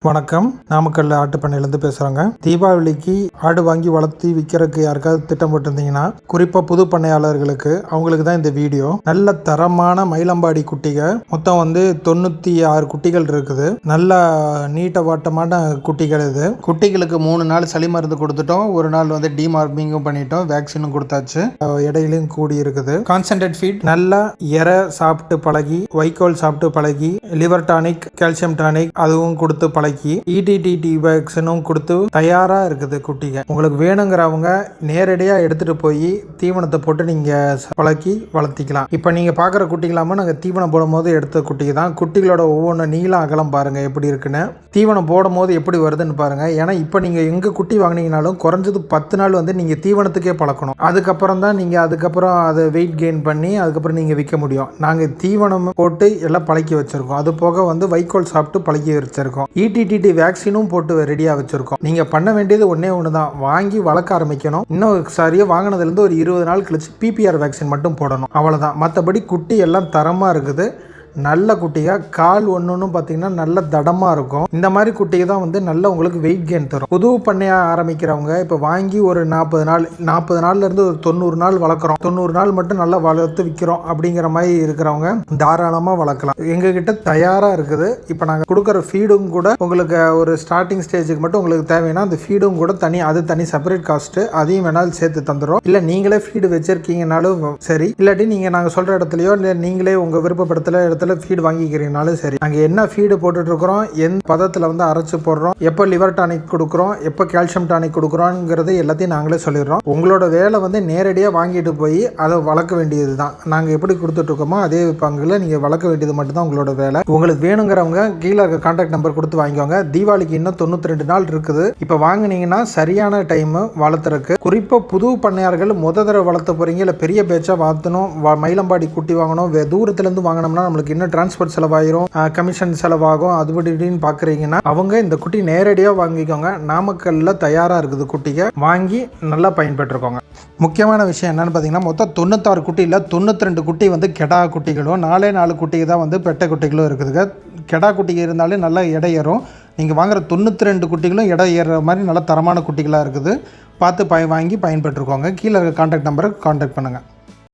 வணக்கம். நாமக்கல் ஆட்டுப்பண்ணையிலேருந்து பேசுகிறோங்க. தீபாவளிக்கு ஆடு வாங்கி வளர்த்தி விற்கிறதுக்கு யாருக்காவது திட்டம் போட்டிருந்தீங்கன்னா, குறிப்பாக புது பண்ணையாளர்களுக்கு அவங்களுக்கு தான் இந்த வீடியோ. நல்ல தரமான மயிலம்பாடி குட்டிகள் மொத்தம் 96 குட்டிகள் இருக்குது. நல்ல நீட்ட வாட்டமான குட்டிகள் இது. குட்டிகளுக்கு 3 நாள் சளி மருந்து கொடுத்துட்டோம், ஒரு நாள் டிமார்பிங்கும் பண்ணிட்டோம், வேக்சினும் கொடுத்தாச்சு. இடையிலையும் கூடி இருக்குது. கான்சன்ட்ரேட் ஃபீட் நல்லா எரை சாப்பிட்டு பழகி, வைக்கோல் சாப்பிட்டு பழகி, லிவர் டானிக், கால்சியம் டானிக் அதுவும் கொடுத்து பழகி, ETT வேக்சினும் கொடுத்து தயாரா இருக்குது குட்டிங்க. உங்களுக்கு வேணுங்கிறவங்க நேரடியா எடுத்துட்டு போய் தீவனத்தை போட்டு நீங்க பழக்கி வளர்த்திக்கலாம். இப்ப நீங்க பாக்குற குட்டிகளாம நாங்க தீவனம் போடும் போது எடுத்த குட்டிக்கு தான். குட்டிகளோட ஒவ்வொன்று நீளம் அகலம் பாருங்க எப்படி இருக்குன்னு. தீவனம் போடும் போது எப்படி வருதுன்னு பாருங்க. ஏன்னா இப்ப நீங்க எங்க குட்டி வாங்கினீங்கனாலும் குறைஞ்சது 10 நாள் நீங்க தீவனத்துக்கே பழக்கணும். அதுக்கப்புறம் தான் நீங்க அதை வெயிட் கெயின் பண்ணி அதுக்கப்புறம் நீங்க விற்க முடியும். நாங்க தீவனம் போட்டு எல்லாம் பழக்கி வச்சிருக்கோம். அது போக வைக்கோல் சாப்பிட்டு பழக்கி வச்சிருக்கோம். ETT வேக்சினும் போட்டு ரெடியாக வச்சுருக்கோம். நீங்கள் பண்ண வேண்டியது ஒன்று தான், வாங்கி வளர்க்க ஆரம்பிக்கணும். இன்னும் சரியாக வாங்கினதுலேருந்து ஒரு 20 நாள் கழிச்சு PPR வேக்சின் மட்டும் போடணும், அவ்வளோதான். மற்றபடி குட்டி எல்லாம் தரமாக இருக்குது. நல்ல குட்டியாக கால் ஒன்று பார்த்தீங்கன்னா நல்ல தடமாக இருக்கும். இந்த மாதிரி குட்டியை தான் நல்ல உங்களுக்கு வெயிட் கெயின் தரும். புது பண்ணையாக ஆரம்பிக்கிறவங்க இப்போ வாங்கி ஒரு 40 நாள்லேருந்து ஒரு 90 நாள் வளர்க்குறோம், 90 நாள் மட்டும் நல்லா வளர்த்து விற்கிறோம் அப்படிங்கிற மாதிரி இருக்கிறவங்க தாராளமாக வளர்க்கலாம். எங்ககிட்ட தயாராக இருக்குது. இப்போ நாங்கள் கொடுக்குற ஃபீடும் கூட உங்களுக்கு ஒரு ஸ்டார்டிங் ஸ்டேஜுக்கு மட்டும் உங்களுக்கு தேவைன்னா அந்த ஃபீடும் கூட தனி செப்பரேட் காஸ்ட்டு, அதையும் வேணாலும் சேர்த்து தந்துடும். இல்லை நீங்களே ஃபீடு வச்சுருக்கீங்கனாலும் சரி, இல்லாட்டி நீங்கள் நாங்கள் சொல்கிற இடத்துலையோ இல்லை நீங்களே உங்கள் விருப்பப்படுத்தல ஃபீடு வாங்கிக்கிறீங்கனாலும் சரி. நாங்கள் என்ன ஃபீடு போட்டுட்டு இருக்கிறோம், எந்த பதத்தில் அரைச்சு போடுறோம், எப்போ லிவர் டானிக் கொடுக்குறோம், எப்போ கால்சியம் டானிக் கொடுக்குறோங்கிறது எல்லாத்தையும் நாங்களே சொல்லிடுறோம். உங்களோட வேலை நேரடியாக வாங்கிட்டு போய் அதை வளர்க்க வேண்டியது தான். நாங்கள் எப்படி கொடுத்துட்டு இருக்கோமோ அதே பங்கில் நீங்கள் வளர்க்க வேண்டியது மட்டும்தான் உங்களோட வேலை. உங்களுக்கு வேணுங்கிறவங்க கீழே இருக்க கான்டாக்ட் நம்பர் கொடுத்து வாங்கிக்கோங்க. தீபாவளிக்கு இன்னும் 92 நாள் இருக்குது. இப்போ வாங்கினீங்கன்னா சரியான டைம் வளர்த்துறதுக்கு. குறிப்பாக புது பண்ணையார்கள் தடவை வளர்த்த போறீங்க, இல்லை பெரிய பேச்சா வளர்த்தணும், மயிலம்பாடி குட்டி வாங்கணும், தூரத்துலேருந்து வாங்கினோம்னா நம்மளுக்கு இன்னும் டிரான்ஸ்போர்ட் செலவாயிரும், கமிஷன் செலவாகும், அதுபடின்னு பார்க்குறீங்கன்னா அவங்க இந்த குட்டி நேரடியாக வாங்கிக்கோங்க. நாமக்கல்ல தயாராக இருக்குது. குட்டியை வாங்கி நல்லா பயன்பெற்றுக்கோங்க. முக்கியமான விஷயம் என்னென்னு பார்த்தீங்கன்னா, மொத்தம் 96 குட்டியில் 92 குட்டி கெடா குட்டிகளும் 4 குட்டிக்கு தான் பெட்டை குட்டிகளும் இருக்குதுங்க. கெடா குட்டிக்கு இருந்தாலே நல்லா எடை ஏறும். நீங்கள் வாங்குகிற 92 குட்டிகளும் எடை ஏறுற மாதிரி நல்ல தரமான குட்டிகளாக இருக்குது. பார்த்து வாங்கி பயன்பெற்றுக்கோங்க. கீழே இருக்க கான்டாக்ட் நம்பருக்கு கான்டாக்ட் பண்ணுங்கள்.